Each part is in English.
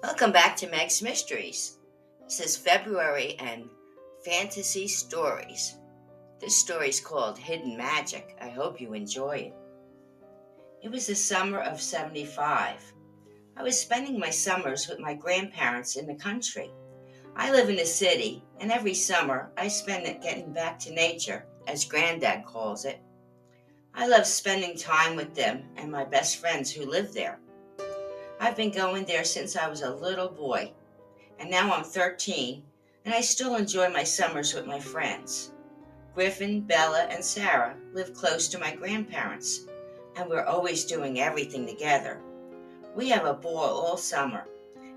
Welcome back to Meg's Mysteries. This is February and Fantasy Stories. This story is called Hidden Magic. I hope you enjoy it. It was the summer of 75. I was spending my summers with my grandparents in the country. I live in the city, and every summer I spend it getting back to nature, as Granddad calls it. I love spending time with them and my best friends who live there. I've been going there since I was a little boy, and now I'm 13, and I still enjoy my summers with my friends. Griffin, Bella, and Sarah live close to my grandparents, and we're always doing everything together. We have a ball all summer.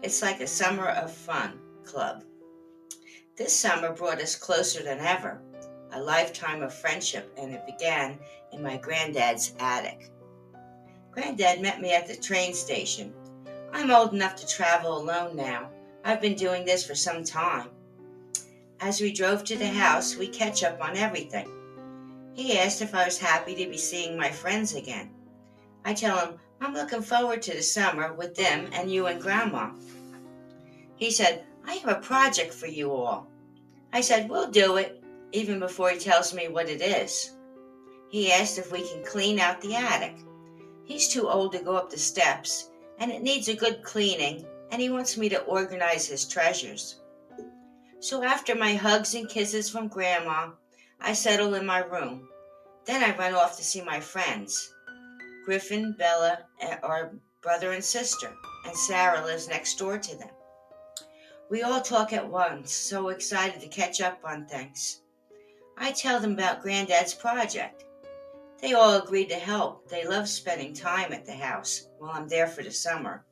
It's like a summer of fun club. This summer brought us closer than ever, a lifetime of friendship, and it began in my granddad's attic. Granddad met me at the train station. I'm old enough to travel alone now. I've been doing this for some time. As we drove to the house, we catch up on everything. He asked if I was happy to be seeing my friends again. I tell him I'm looking forward to the summer with them and you and Grandma. He said, I have a project for you all. I said, we'll do it, even before he tells me what it is. He asked if we can clean out the attic. He's too old to go up the steps, and it needs a good cleaning, and he wants me to organize his treasures. So after my hugs and kisses from Grandma, I settle in my room. Then I run off to see my friends. Griffin, Bella are brother and sister, and Sarah lives next door to them. We all talk at once, so excited to catch up on things. I tell them about Granddad's project. They all agreed to help. They love spending time at the house while I'm there for the summer.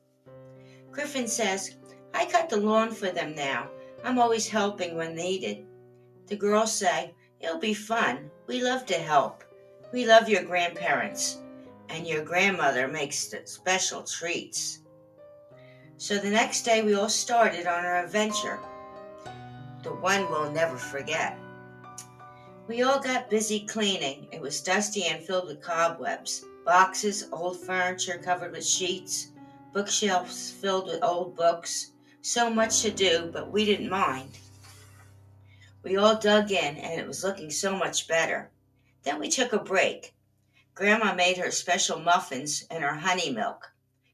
Griffin says, I cut the lawn for them now. I'm always helping when needed. The girls say, it'll be fun. We love to help. We love your grandparents. And your grandmother makes the special treats. So the next day we all started on our adventure. The one we'll never forget. We all got busy cleaning. It was dusty and filled with cobwebs. Boxes, old furniture covered with sheets, bookshelves filled with old books. So much to do, but we didn't mind. We all dug in, and it was looking so much better. Then we took a break. Grandma made her special muffins and her honey milk,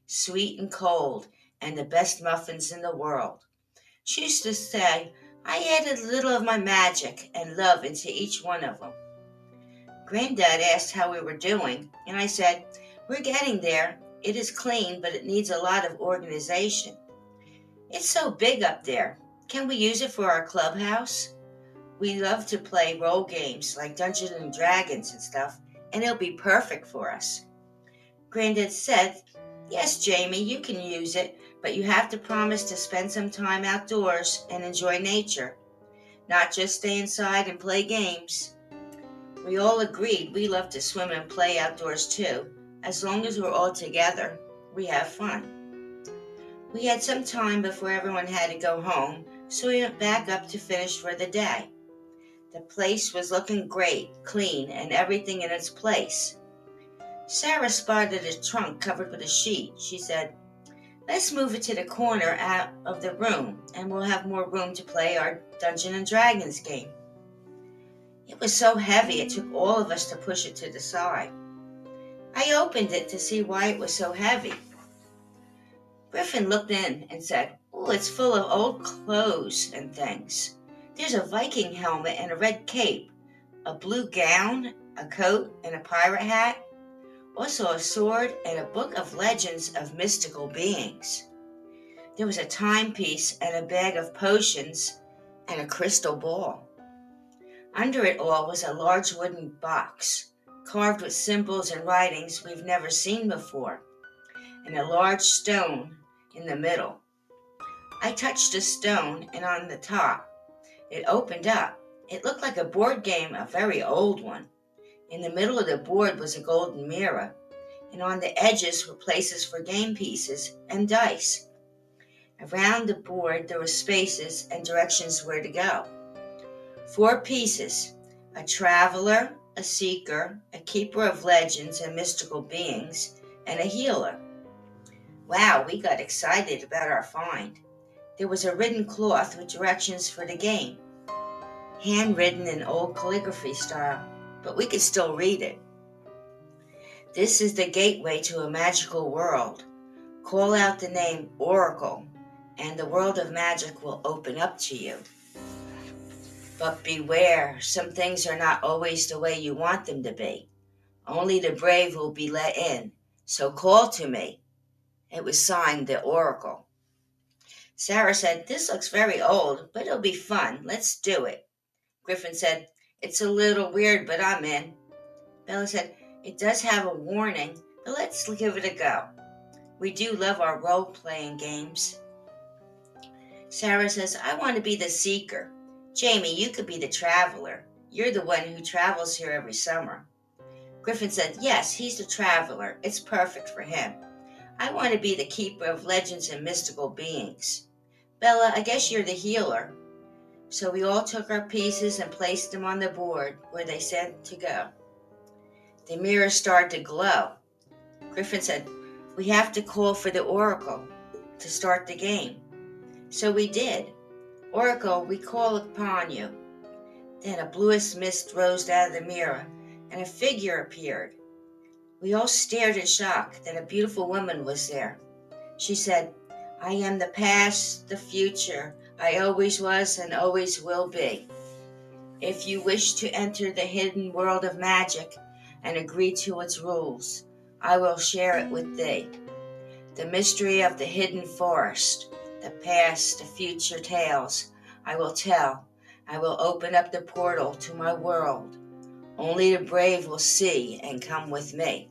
sweet and cold, and the best muffins in the world. She used to say, I added a little of my magic and love into each one of them. Granddad asked how we were doing, and I said, we're getting there. It is clean, but it needs a lot of organization. It's so big up there. Can we use it for our clubhouse? We love to play role games like Dungeons and Dragons and stuff, and it'll be perfect for us. Granddad said, yes, Jamie, you can use it, but you have to promise to spend some time outdoors and enjoy nature, not just stay inside and play games. We all agreed we love to swim and play outdoors too. As long as we're all together, we have fun. We had some time before everyone had to go home, so we went back up to finish for the day. The place was looking great, clean, and everything in its place. Sarah spotted a trunk covered with a sheet. She said, let's move it to the corner out of the room, and we'll have more room to play our Dungeons and Dragons game. It was so heavy it took all of us to push it to the side. I opened it to see why it was so heavy. Griffin looked in and said, oh, it's full of old clothes and things. There's a Viking helmet and a red cape, a blue gown, a coat, and a pirate hat. Also a sword and a book of legends of mystical beings. There was a timepiece and a bag of potions and a crystal ball. Under it all was a large wooden box, carved with symbols and writings we've never seen before, and a large stone in the middle. I touched a stone, and on the top, it opened up. It looked like a board game, a very old one. In the middle of the board was a golden mirror, and on the edges were places for game pieces and dice. Around the board there were spaces and directions where to go. 4 pieces, a traveler, a seeker, a keeper of legends and mystical beings, and a healer. Wow, we got excited about our find. There was a written cloth with directions for the game, handwritten in old calligraphy style, but we could still read it. This is the gateway to a magical world. Call out the name Oracle, and the world of magic will open up to you. But beware, some things are not always the way you want them to be. Only the brave will be let in, so call to me. It was signed the Oracle. Sarah said, "This looks very old, but it'll be fun. Let's do it." Griffin said, "It's a little weird, but I'm in." Bella said, "It does have a warning, but let's give it a go. We do love our role-playing games." Sarah says, "I want to be the seeker. Jamie, you could be the traveler. You're the one who travels here every summer." Griffin said, "Yes, he's the traveler. It's perfect for him. I want to be the keeper of legends and mystical beings." Bella, I guess you're the healer. So we all took our pieces and placed them on the board where they said to go. The mirror started to glow. Griffin said, "We have to call for the Oracle to start the game." So we did. "Oracle, we call upon you." Then a bluish mist rose out of the mirror, and a figure appeared. We all stared in shock that a beautiful woman was there. She said, "I am the past, the future. I always was and always will be. If you wish to enter the hidden world of magic and agree to its rules, I will share it with thee. The mystery of the hidden forest, the past, the future tales, I will tell. I will open up the portal to my world. Only the brave will see and come with me."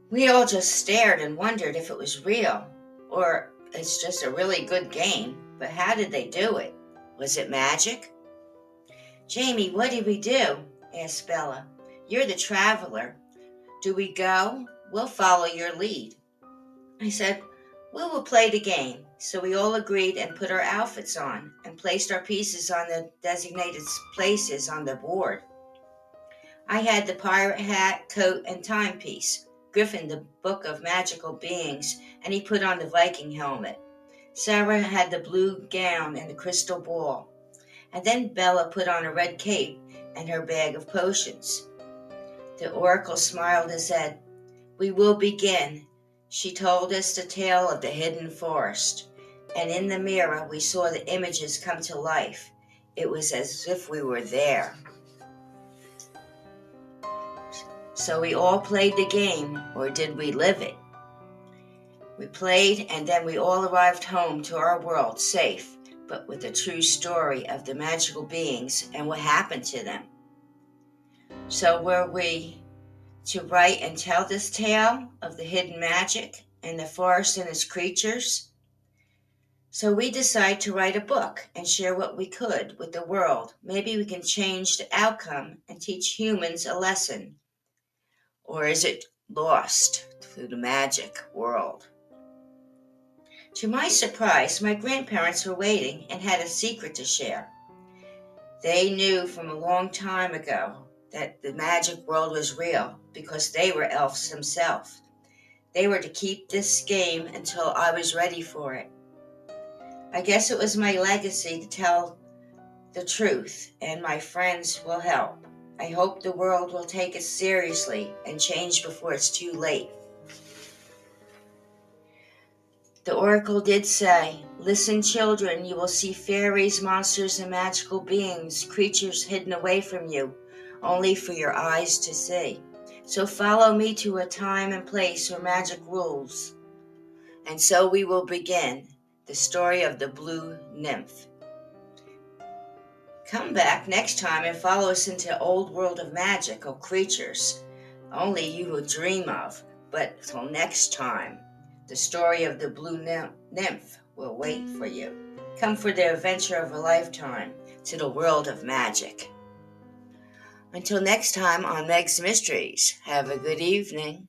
We all just stared and wondered if it was real, or it's just a really good game. But how did they do it? Was it magic? "Jamie, what did we do?" asked Bella. "You're the traveler. Do we go? We'll follow your lead." I said, "We will play the game." So we all agreed and put our outfits on and placed our pieces on the designated places on the board. I had the pirate hat, coat, and timepiece. Griffin the book of magical beings, and he put on the Viking helmet. Sarah had the blue gown and the crystal ball. And then Bella put on a red cape and her bag of potions. The Oracle smiled and said, "We will begin." She told us the tale of the hidden forest, and in the mirror we saw the images come to life. It was as if we were there. So we all played the game, or did we live it? We played, and then we all arrived home to our world safe, but with a true story of the magical beings and what happened to them. So were we to write and tell this tale of the hidden magic and the forest and its creatures? So we decided to write a book and share what we could with the world. Maybe we can change the outcome and teach humans a lesson. Or is it lost through the magic world? To my surprise, my grandparents were waiting and had a secret to share. They knew from a long time ago that the magic world was real because they were elves themselves. They were to keep this game until I was ready for it. I guess it was my legacy to tell the truth, and my friends will help. I hope the world will take us seriously and change before it's too late. The oracle did say, "Listen, children, you will see fairies, monsters, and magical beings, creatures hidden away from you, only for your eyes to see. So follow me to a time and place where magic rules." And so we will begin the story of the Blue Nymph. Come back next time and follow us into old world of magical creatures only you will dream of. But till next time, the story of the Blue Nymph will wait for you. Come for the adventure of a lifetime to the world of magic. Until next time on Meg's Mysteries, have a good evening.